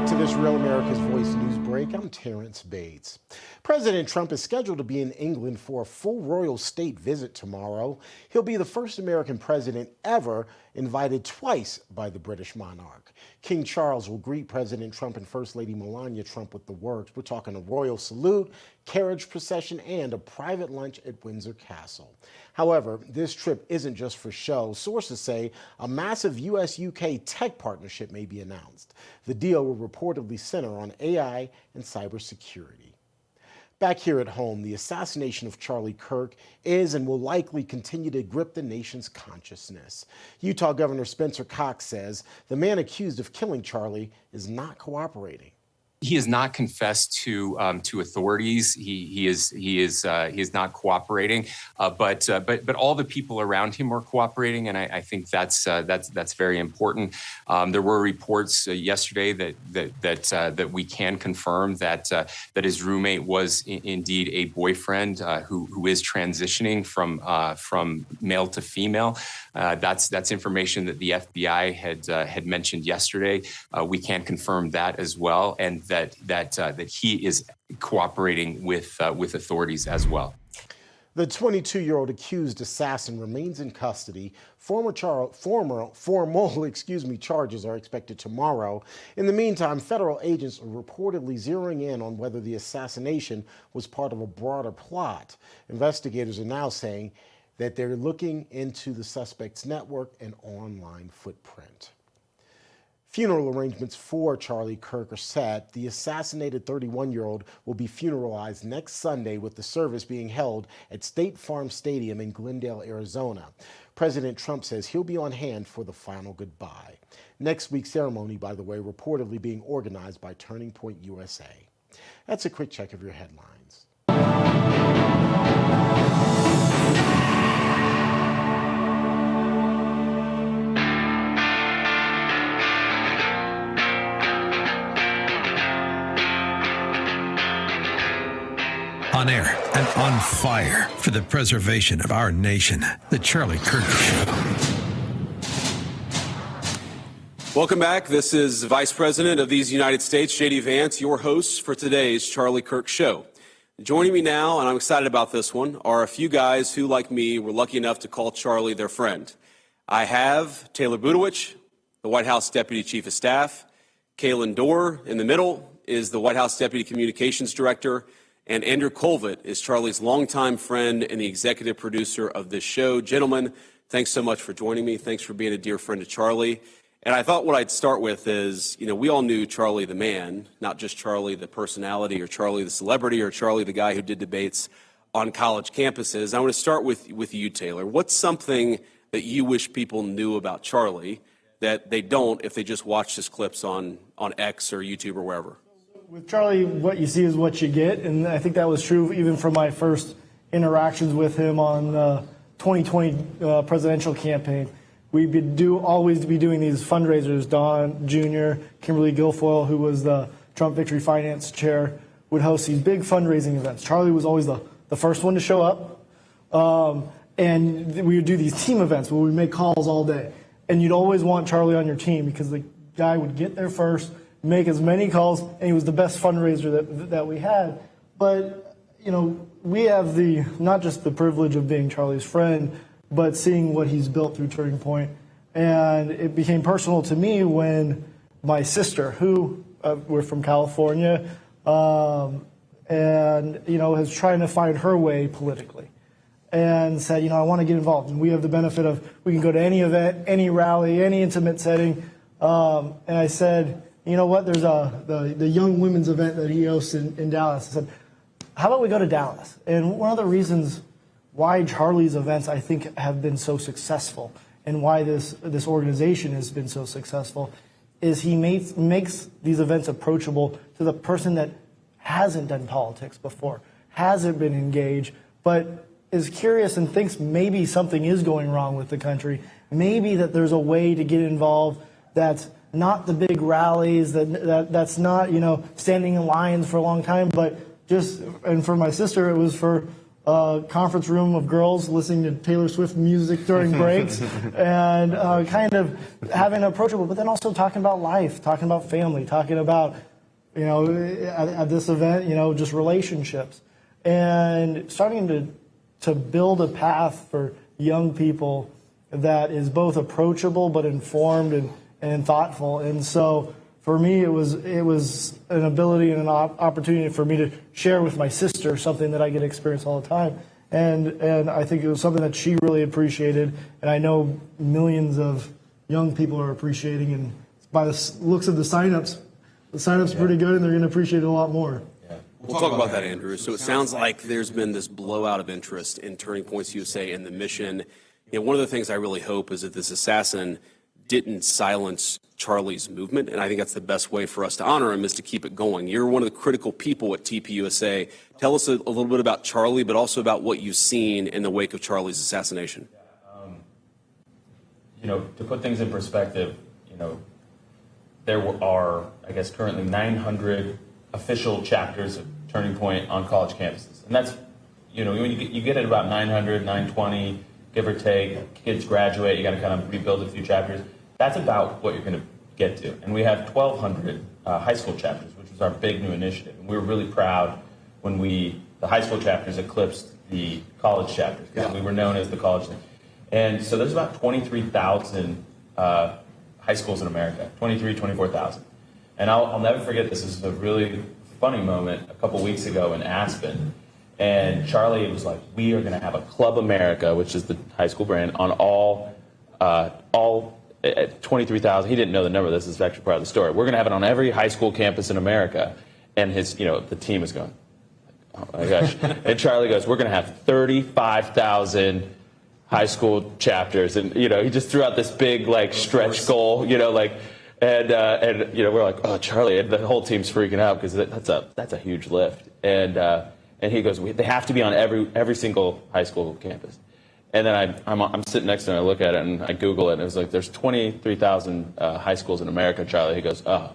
back to this Real America's Voice news break. I'm Terrence Bates. President Trump is scheduled to be in England for a full royal state visit tomorrow. He'll be the first American president ever invited twice by the British monarch. King Charles will greet President Trump and First Lady Melania Trump with the works. We're talking a royal salute, carriage procession, and a private lunch at Windsor Castle. However, this trip isn't just for show. Sources say a massive US-UK tech partnership may be announced. The deal will reportedly center on AI and cybersecurity. Back here at home, the assassination of Charlie Kirk is and will likely continue to grip the nation's consciousness. Utah Governor Spencer Cox says the man accused of killing Charlie is not cooperating. He has not confessed to authorities. He is not cooperating. But all the people around him are cooperating, and I think that's very important. There were reports yesterday that we can confirm that his roommate was indeed a boyfriend who is transitioning from male to female. That's information that the FBI had mentioned yesterday. We can confirm that as well, and that he is cooperating with authorities as well. The 22-year-old accused assassin remains in custody. Formal charges are expected tomorrow. In the meantime, federal agents are reportedly zeroing in on whether the assassination was part of a broader plot. Investigators are now saying that they're looking into the suspect's network and online footprint. Funeral arrangements for Charlie Kirk are set. The assassinated 31-year-old will be funeralized next Sunday, with the service being held at State Farm Stadium in Glendale, Arizona. President Trump says he'll be on hand for the final goodbye. Next week's ceremony, by the way, reportedly being organized by Turning Point USA. That's a quick check of your headlines. On air and on fire for the preservation of our nation. The Charlie Kirk Show. Welcome back. This is Vice President of these United States, J.D. Vance, your host for today's Charlie Kirk Show. Joining me now, and I'm excited about this one, are a few guys who, like me, were lucky enough to call Charlie their friend. I have Taylor Budowich, the White House Deputy Chief of Staff. Kaelan Dorr, in the middle, is the White House Deputy Communications Director. And Andrew Kolvet is Charlie's longtime friend and the executive producer of this show. Gentlemen, thanks so much for joining me. Thanks for being a dear friend of Charlie. And I thought what I'd start with is, we all knew Charlie the man, not just Charlie the personality or Charlie the celebrity or Charlie the guy who did debates on college campuses. I want to start with you, Taylor. What's something that you wish people knew about Charlie that they don't if they just watch his clips on X or YouTube or wherever? With Charlie, what you see is what you get, and I think that was true even from my first interactions with him on the 2020 presidential campaign. We'd always be doing these fundraisers. Don Jr., Kimberly Guilfoyle, who was the Trump Victory Finance Chair, would host these big fundraising events. Charlie was always the first one to show up, and we would do these team events where we make calls all day. And you'd always want Charlie on your team because the guy would get there first, make as many calls, and he was the best fundraiser that we had. But, we have not just the privilege of being Charlie's friend, but seeing what he's built through Turning Point. And it became personal to me when my sister, who we're from California, and, is trying to find her way politically, and said, I want to get involved. And we have the benefit of, we can go to any event, any rally, any intimate setting. And I said, you know what, there's the young women's event that he hosts in Dallas. I said, how about we go to Dallas? And one of the reasons why Charlie's events, I think, have been so successful and why this organization has been so successful is he makes these events approachable to the person that hasn't done politics before, hasn't been engaged, but is curious and thinks maybe something is going wrong with the country, maybe that there's a way to get involved that's not the big rallies, that's not, standing in lines for a long time, but just, and for my sister, it was for conference room of girls listening to Taylor Swift music during breaks, and kind of having approachable, but then also talking about life, talking about family, talking about, at this event, just relationships, and starting to build a path for young people that is both approachable but informed and thoughtful. And so for me, it was an ability and an opportunity for me to share with my sister something that I get to experience all the time. And I think it was something that she really appreciated, and I know millions of young people are appreciating. And by the looks of the signups pretty good, and they're going to appreciate it a lot more. We'll talk about that, Andrew. So it sounds like there's been this blowout of interest in Turning Points USA and the mission. One of the things I really hope is that this assassin didn't silence Charlie's movement, and I think that's the best way for us to honor him, is to keep it going. You're one of the critical people at TPUSA. Tell us a little bit about Charlie, but also about what you've seen in the wake of Charlie's assassination. To put things in perspective, there are, I guess, currently 900 official chapters of Turning Point on college campuses. And that's, when you get at about 900, 920, give or take, kids graduate, you got to kind of rebuild a few chapters. That's about what you're going to get to. And we have 1,200 high school chapters, which was our big new initiative. And we were really proud when the high school chapters eclipsed the college chapters. Yeah. We were known as the college thing. And so there's about 23,000 high schools in America, 24,000. And I'll never forget this. This is a really funny moment a couple weeks ago in Aspen. And Charlie was like, we are going to have a Club America, which is the high school brand, on all 23,000. He didn't know the number. This is actually part of the story. We're going to have it on every high school campus in America. And the team is going, oh my gosh. And Charlie goes, we're going to have 35,000 high school chapters. And, he just threw out this big, stretch goal, and we're like, oh, Charlie, and the whole team's freaking out because that's a huge lift. And he goes, they have to be on every single high school campus. And then I'm sitting next to him, I look at it, and I Google it, and it was like, there's 23,000 high schools in America, Charlie. He goes, oh,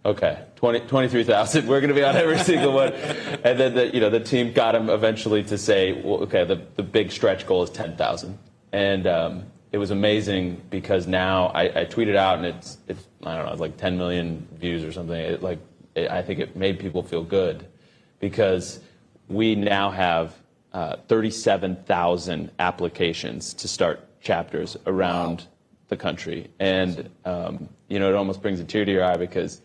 okay, 23,000, we're going to be on every single one. And then the team got him eventually to say, well, okay, the big stretch goal is 10,000. And it was amazing because now I tweeted out, and it's I don't know, it's like 10 million views or something. I think it made people feel good because we now have 37,000 applications to start chapters around the country. And, it almost brings a tear to your eye because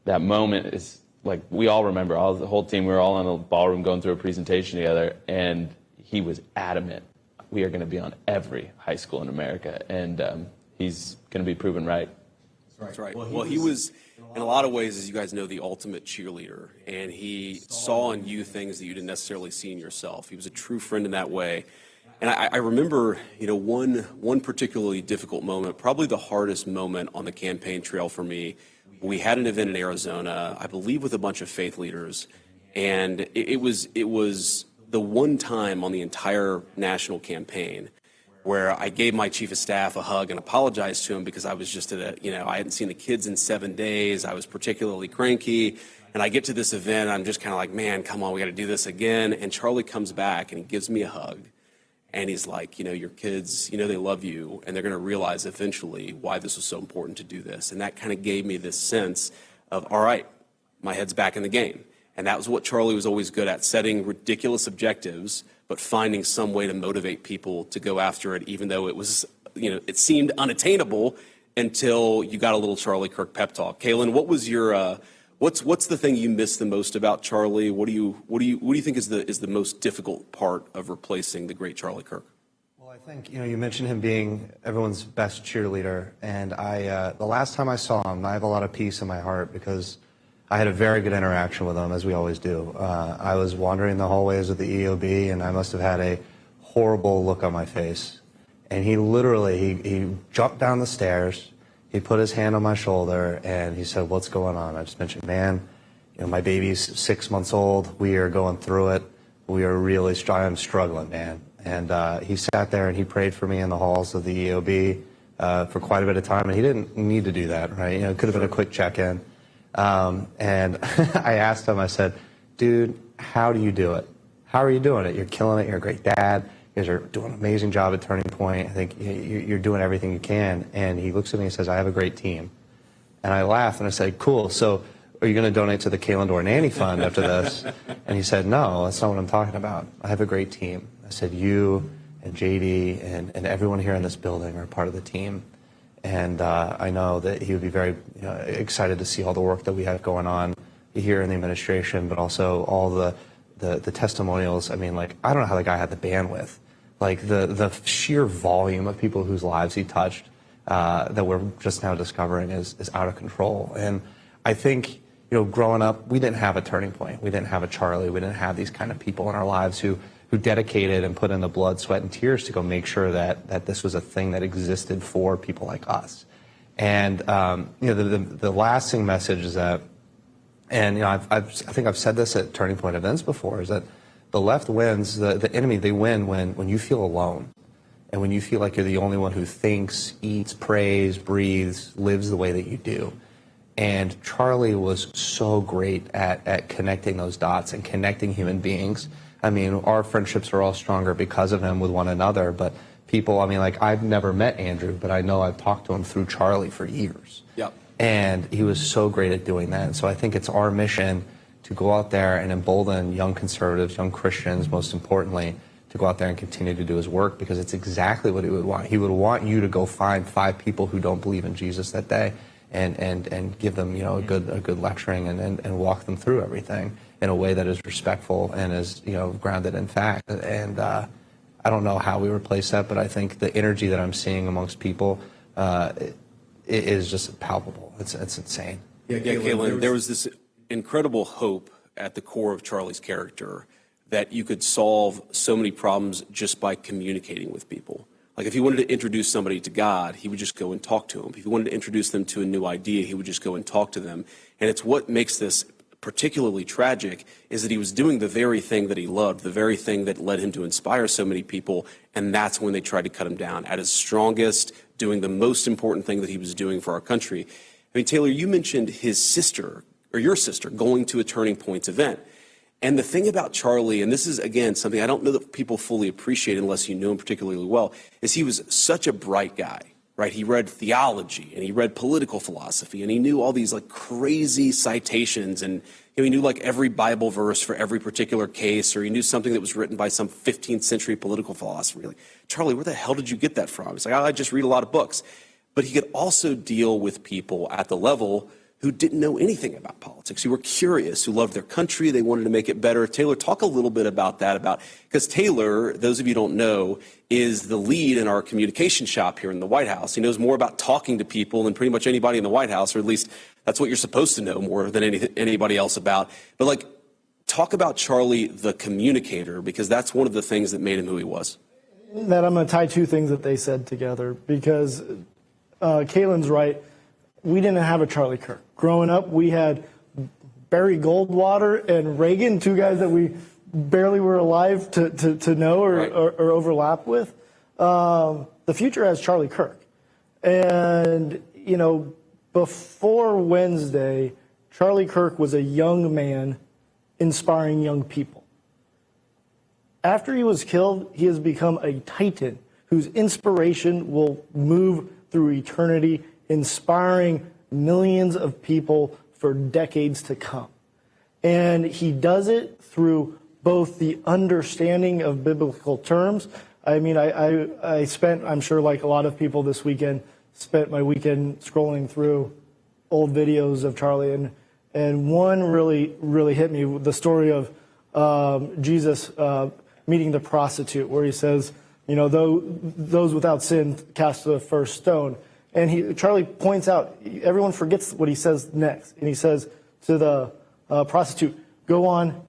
that moment is like, we all remember, the whole team, we were all in the ballroom going through a presentation together, and he was adamant, we are going to be on every high school in America. And he's going to be proven right. That's right. Well, he was, in a lot of ways, as you guys know, the ultimate cheerleader. And he saw in you things that you didn't necessarily see in yourself. He was a true friend in that way. And I remember, one particularly difficult moment, probably the hardest moment on the campaign trail for me. We had an event in Arizona, I believe with a bunch of faith leaders. And it was the one time on the entire national campaign where I gave my chief of staff a hug and apologized to him because I was just I hadn't seen the kids in 7 days. I was particularly cranky. And I get to this event, and I'm just kind of like, man, come on, we got to do this again. And Charlie comes back, and he gives me a hug. And he's like, your kids, they love you, and they're going to realize eventually why this was so important to do this. And that kind of gave me this sense of, all right, my head's back in the game. And that was what Charlie was always good at, setting ridiculous objectives, but finding some way to motivate people to go after it, even though it was, it seemed unattainable until you got a little Charlie Kirk pep talk. Kaelan, what was your, what's the thing you miss the most about Charlie? What do you think is the most difficult part of replacing the great Charlie Kirk? Well, I think, you mentioned him being everyone's best cheerleader. And the last time I saw him, I have a lot of peace in my heart because I had a very good interaction with him, as we always do. I was wandering the hallways of the EOB, and I must have had a horrible look on my face. And he literally, he jumped down the stairs, he put his hand on my shoulder, and he said, what's going on? I just mentioned, man, my baby's 6 months old. We are going through it. We are really I'm struggling, man. And he sat there and he prayed for me in the halls of the EOB for quite a bit of time. And he didn't need to do that, right? It could have been a quick check-in. And I asked him, I said, dude, how do you do it? how are you doing it? You're killing it. You're a great dad. You guys are doing an amazing job at Turning Point. I think you're doing everything you can. And he looks at me and says, I have a great team. And I laughed and I said, cool. So are you going to donate to the Kaelan Dorr Nanny Fund after this? And he said, no, that's not what I'm talking about. I have a great team. I said, you and JD and everyone here in this building are part of the team. And I know that he would be very excited to see all the work that we have going on here in the administration, but also all the testimonials. I mean, like, I don't know how the guy had the bandwidth. Like, the sheer volume of people whose lives he touched that we're just now discovering is out of control. And I think, growing up, we didn't have a Turning Point. We didn't have a Charlie. We didn't have these kind of people in our lives who dedicated and put in the blood, sweat, and tears to go make sure that this was a thing that existed for people like us. And, the lasting message is that, and, I think I've said this at Turning Point events before, is that the left wins, the enemy, they win when you feel alone. And when you feel like you're the only one who thinks, eats, prays, breathes, lives the way that you do. And Charlie was so great at connecting those dots and connecting human beings. I mean, our friendships are all stronger because of him with one another. But people, I mean, like, I've never met Andrew, but I know I've talked to him through Charlie for years. Yep. And he was so great at doing that. And so I think it's our mission to go out there and embolden young conservatives, young Christians, most importantly, to go out there and continue to do his work, because it's exactly what he would want. He would want you to go find 5 people who don't believe in Jesus that day and give them, a good lecturing and walk them through everything in a way that is respectful and is, grounded in fact. And I don't know how we replace that, but I think the energy that I'm seeing amongst people is just palpable. It's insane. Yeah, Kaelan, there was this incredible hope at the core of Charlie's character that you could solve so many problems just by communicating with people. Like, if he wanted to introduce somebody to God, he would just go and talk to them. If he wanted to introduce them to a new idea, he would just go and talk to them. And it's what makes this particularly tragic, is that he was doing the very thing that he loved, the very thing that led him to inspire so many people, and that's when they tried to cut him down. At his strongest, doing the most important thing that he was doing for our country. I mean, Taylor, you mentioned his sister, or your sister, going to a Turning Points event. And the thing about Charlie, and this is, again, something I don't know that people fully appreciate unless you know him particularly well, is he was such a bright guy, right? He read theology, and he read political philosophy, and he knew all these, like, crazy citations, and he knew, like, every Bible verse for every particular case, or he knew something that was written by some 15th century political philosopher. Like, Charlie, where the hell did you get that from? He's like, I just read a lot of books. But he could also deal with people at the level who didn't know anything about politics, who were curious, who loved their country, they wanted to make it better. Taylor, talk a little bit about that, because Taylor, those of you who don't know, is the lead in our communication shop here in the White House. He knows more about talking to people than pretty much anybody in the White House, or at least that's what you're supposed to know more than anybody else about. But, like, talk about Charlie the communicator, because that's one of the things that made him who he was. That I'm going to tie 2 things that they said together, because Kaelan's right. We didn't have a Charlie Kirk. Growing up, we had Barry Goldwater and Reagan, 2 guys that we barely were alive to know or overlap with. The future has Charlie Kirk. And, before Wednesday, Charlie Kirk was a young man inspiring young people. After he was killed, he has become a titan whose inspiration will move through eternity, inspiring millions of people for decades to come. And he does it through both the understanding of biblical terms. I mean, I spent, I'm sure like a lot of people this weekend, spent my weekend scrolling through old videos of Charlie, and one really hit me, the story of Jesus meeting the prostitute, where he says, those without sin cast the first stone. And Charlie points out, everyone forgets what he says next. And he says to the prostitute, go on,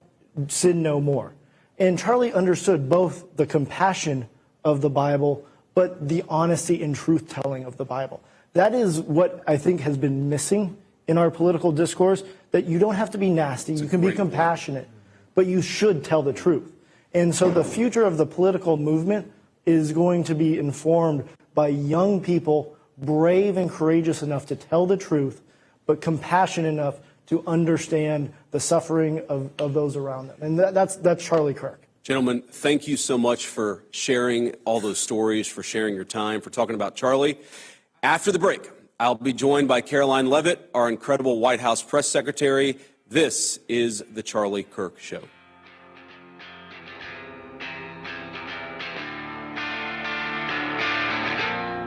sin no more. And Charlie understood both the compassion of the Bible, but the honesty and truth-telling of the Bible. That is what I think has been missing in our political discourse, that you don't have to be nasty, you can be compassionate, but you should tell the truth. And so the future of the political movement is going to be informed by young people brave and courageous enough to tell the truth, but compassionate enough to understand the suffering of those around them. And that's Charlie Kirk. Gentlemen, thank you so much for sharing all those stories, for sharing your time, for talking about Charlie. After the break, I'll be joined by Caroline Leavitt, our incredible White House press secretary. This is the Charlie Kirk Show.